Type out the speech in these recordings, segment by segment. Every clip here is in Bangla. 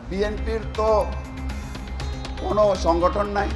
বিএনপির তো কোনো সংগঠন নাই।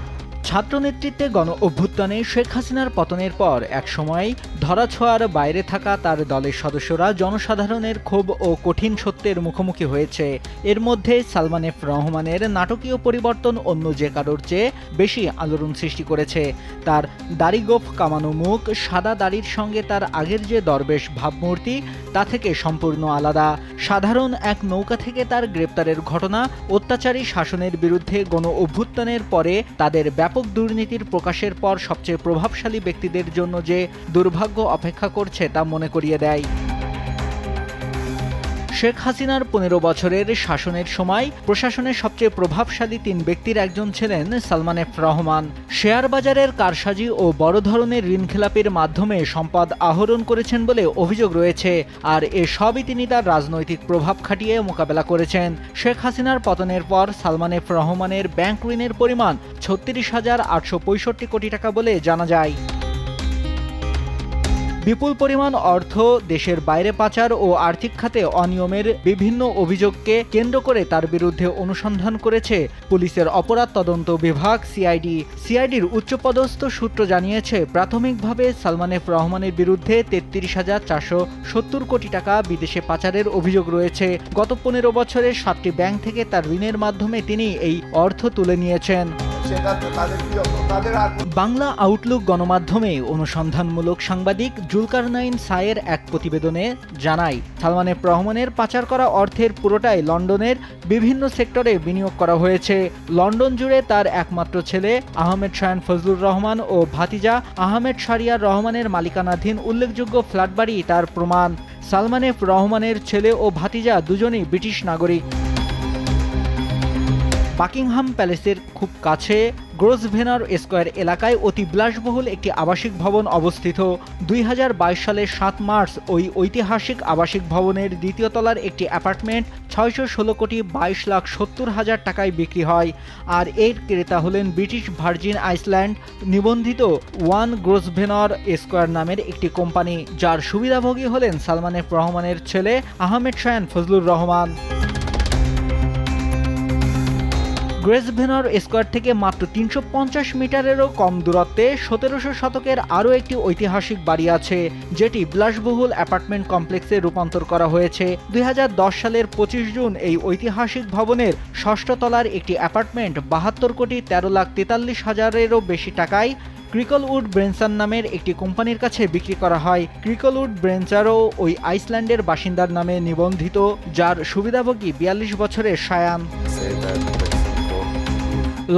ছাত্র নেতৃত্বে গণ অভ্যুত্থানে শেখ হাসিনার পতনের পর একসময় ধরাছোঁয়ার বাইরে থাকা তার দলের সদস্যরা জনসাধারণের ক্ষোভ ও কঠিন সত্যের মুখোমুখি হয়েছে। এর মধ্যে সালমান এফ রহমানের নাটকীয় পরিবর্তন অন্য যে কারোর চেয়ে বেশি আলোড়ন সৃষ্টি করেছে। তার দাড়ি গোঁফ কামানো মুখ, সাদা দাড়ির সঙ্গে তার আগের যে দরবেশ ভাবমূর্তি তা থেকে সম্পূর্ণ আলাদা। সাধারণ এক নৌকা থেকে তার গ্রেপ্তারের ঘটনা, অত্যাচারী শাসনের বিরুদ্ধে গণ অভ্যুত্থানের পরে তাদের ব্যাপক দুর্নীতির প্রকাশের পর সবচেয়ে প্রভাবশালী ব্যক্তিদের জন্য যে দুর্ভাগ্য অপেক্ষা করছে তা মনে করিয়ে দেয়। শেখ হাসিনার ১৫ বছরের শাসনের সময় প্রশাসনের সবচেয়ে প্রভাবশালী ৩ ব্যক্তির একজন ছিলেন সালমান এফ রহমান। শেয়ার বাজারের কারসাজি ও বড় ধরনের ঋণখেলাপির মাধ্যমে সম্পদ আহরণ করেছেন বলে অভিযোগ রয়েছে, আর এ সবই তিনি তার রাজনৈতিক প্রভাব খাটিয়ে মোকাবেলা করেছেন। শেখ হাসিনার পতনের পর সালমান এফ রহমানের ব্যাংক ঋণের পরিমাণ ৩৬,৮৬৫ কোটি টাকা বলে জানা যায়। বিপুল পরিমাণ অর্থ দেশের বাইরে পাচার ও আর্থিক খাতে অনিয়মের বিভিন্ন অভিযোগকে কেন্দ্র করে তার বিরুদ্ধে অনুসন্ধান করেছে পুলিশের অপরাধ তদন্ত বিভাগ সিআইডি। সিআইডির উচ্চপদস্থ সূত্র জানিয়েছে, প্রাথমিকভাবে সালমান এফ রহমানের বিরুদ্ধে ৩৩,৪৭০ কোটি টাকা বিদেশে পাচারের অভিযোগ রয়েছে। গত ১৫ বছরে ৭টি ব্যাংক থেকে তার ঋণের মাধ্যমে তিনি এই অর্থ তুলে নিয়েছেন। বাংলা আউটলুক গণমাধ্যমে অনুসন্ধানমূলক সাংবাদিক জুলকারনাইন সায়ের এক প্রতিবেদনে জানায়, সালমান এফ রহমানের পাচার করা অর্থের পুরোটাই লন্ডনের বিভিন্ন সেক্টরে বিনিয়োগ করা হয়েছে। লন্ডন জুড়ে তার একমাত্র ছেলে আহমেদ শায়ান ফজলুর রহমান ও ভাতিজা আহমেদ শারিয়ার রহমানের মালিকানাধীন উল্লেখযোগ্য ফ্ল্যাট বাড়ি তার প্রমাণ। সালমান এফ রহমানের ছেলে ও ভাতিজা দুজনেই ব্রিটিশ নাগরিক। বাকিংহাম প্যালেসের খুব কাছে গ্রোসভেনার স্কয়ার এলাকায় অতি বিলাসবহুল একটি আবাসিক ভবন অবস্থিত। ২০২২ সালের ৭ মার্চ ওই ঐতিহাসিক আবাসিক ভবনের দ্বিতীয় তলার একটি অ্যাপার্টমেন্ট ৬১৬,২২,৭০,০০০ টাকায় বিক্রি হয়। আর এর ক্রেতা হলেন ব্রিটিশ ভার্জিন আইল্যান্ড নিবন্ধিত ওয়ান গ্রোসভেনার স্কয়ার নামের একটি কোম্পানি, যার সুবিধাভোগী হলেন সালমান এফ রহমানের ছেলে আহমেদ শায়ান ফজলুর রহমান। গ্রোসভেনার স্কয়ার থেকে মাত্র ৩৫০ মিটারেরও কম দূরত্বে ১৭০০ শতকের আরও একটি ঐতিহাসিক বাড়ি আছে, যেটি বিলাসবহুল অ্যাপার্টমেন্ট কমপ্লেক্সে রূপান্তর করা হয়েছে। ২০১০ সালের ২৫ জুন এই ঐতিহাসিক ভবনের ৬ষ্ঠ তলার একটি অ্যাপার্টমেন্ট ৭২,১৩,৪৩,০০০-এরও বেশি টাকায় ক্রিকলউড ব্রেনসার নামের একটি কোম্পানির কাছে বিক্রি করা হয়। ক্রিকলউড ব্রেনসারও ওই আইসল্যান্ডের বাসিন্দার নামে নিবন্ধিত, যার সুবিধাভোগী ৪২ বছরের শায়ান।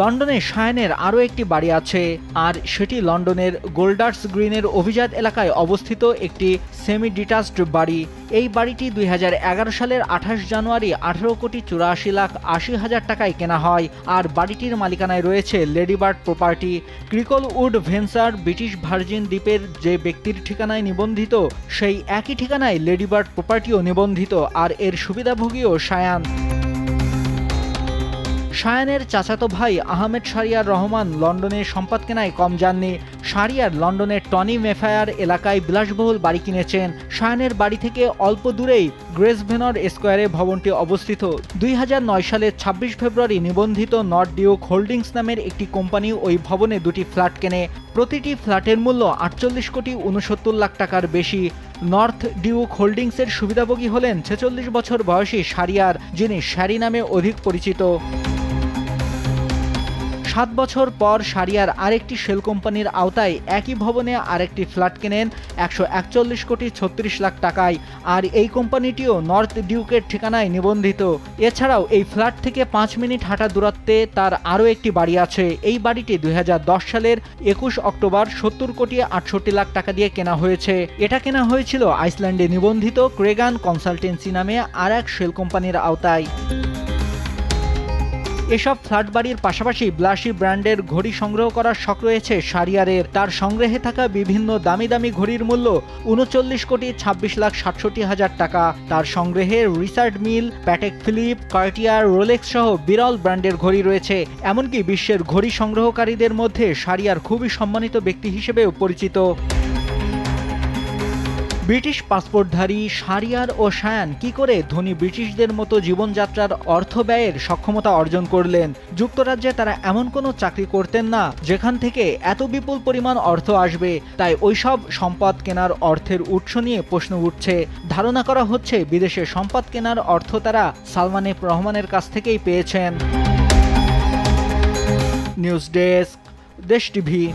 লন্ডনে শায়ানের আরও একটি বাড়ি আছে, আর সেটি লন্ডনের গোল্ডার্স গ্রিনের অভিজাত এলাকায় অবস্থিত একটি সেমি ডিটাচড বাড়ি। এই বাড়িটি ২০১১ সালের ২৮ জানুয়ারি ১৮,৮৪,৮০,০০০ টাকায় কেনা হয়, আর বাড়িটির মালিকানায় রয়েছে ladybird property. Cricklewood venture British Virgin দ্বীপের যে ব্যক্তির ঠিকানায় নিবন্ধিত, সেই একই ঠিকানায় লেডিবার্ড প্রপার্টিও নিবন্ধিত, আর এর সুবিধাভোগীও শায়ান। শায়ানের চাচাতো ভাই আহমেদ শারিয়ার রহমান লন্ডনে সম্পদ কেনায় কম যাননি। শারিয়ার লন্ডনের টনি মেফায়ার এলাকায় বিলাসবহুল বাড়ি কিনেছেন। শায়ানের বাড়ি থেকে অল্প দূরেই গ্রোসভেনার স্কয়ারে ভবনটি অবস্থিত। ২০০৯ সালের ২৬ ফেব্রুয়ারি নিবন্ধিত নর্থ ডিউক হোল্ডিংস নামের একটি কোম্পানি ওই ভবনে ২টি ফ্ল্যাট কেনে। প্রতিটি ফ্ল্যাটের মূল্য ৪৮,৬৯,০০,০০০ টাকার বেশি। নর্থ ডিউক হোল্ডিংসের সুবিধাভোগী হলেন ৪৬ বছর বয়সী শারিয়ার, যিনি শ্যারি নামে অধিক পরিচিত। ৭ বছর পর শারিয়ার আরেকটি শেল কোম্পানির আওতায় একই ভবনে আরেকটি ফ্ল্যাট কেনেন ১৪১,৩৬,০০,০০০ টাকায়, আর এই কোম্পানিটিও নর্থ ডিউকের ঠিকানায় নিবন্ধিত। এছাড়াও এই ফ্ল্যাট থেকে ৫ মিনিট হাঁটা দূরত্বে তার আরও একটি বাড়ি আছে। এই বাড়িটি ২০১০ সালের ২১ অক্টোবর ৭০,৬৮,০০,০০০ টাকা দিয়ে কেনা হয়েছে। এটা কেনা হয়েছিল আইসল্যান্ডে নিবন্ধিত ক্রেগান কনসালটেন্সি নামে আর এক শেল কোম্পানির আওতায়। এসব ফ্ল্যাট বাড়ির পাশাপাশি বিলাসী ব্র্যান্ডের ঘড়ি সংগ্রহ করার শখ রয়েছে শারিয়ারের। তার সংগ্রহে থাকা বিভিন্ন দামি দামি ঘড়ির মূল্য ৩৯,২৬,৬৭,০০০ টাকা। তার সংগ্রহে রিচার্ড মিল, প্যাটেক ফিলিপ, কার্টিয়ার, রোলেক্স সহ বিরল ব্র্যান্ডের ঘড়ি রয়েছে। এমনকি বিশ্বের ঘড়ি সংগ্রহকারীদের মধ্যে শারিয়ার খুবই সম্মানিত ব্যক্তি হিসেবেও পরিচিত। ব্রিটিশ পাসপোর্টধারী শাহরিয়ার ও শায়ান কি করে ধনী ব্রিটিশদের মতো জীবনযাত্রার অর্থ ব্যয়ের সক্ষমতা অর্জন করলেন? যুক্তরাজ্যে তারা এমন কোনো চাকরি করতেন না যেখান থেকে এত বিপুল পরিমাণ অর্থ আসবে, তাই ওইসব সম্পদ কেনার অর্থের উৎস নিয়ে প্রশ্ন উঠছে। ধারণা করা হচ্ছে বিদেশে সম্পদ কেনার অর্থ তারা সালমান এফ রহমানের কাছ থেকেই পেয়েছেন। নিউজ ডেস্ক, দেশ টিভি।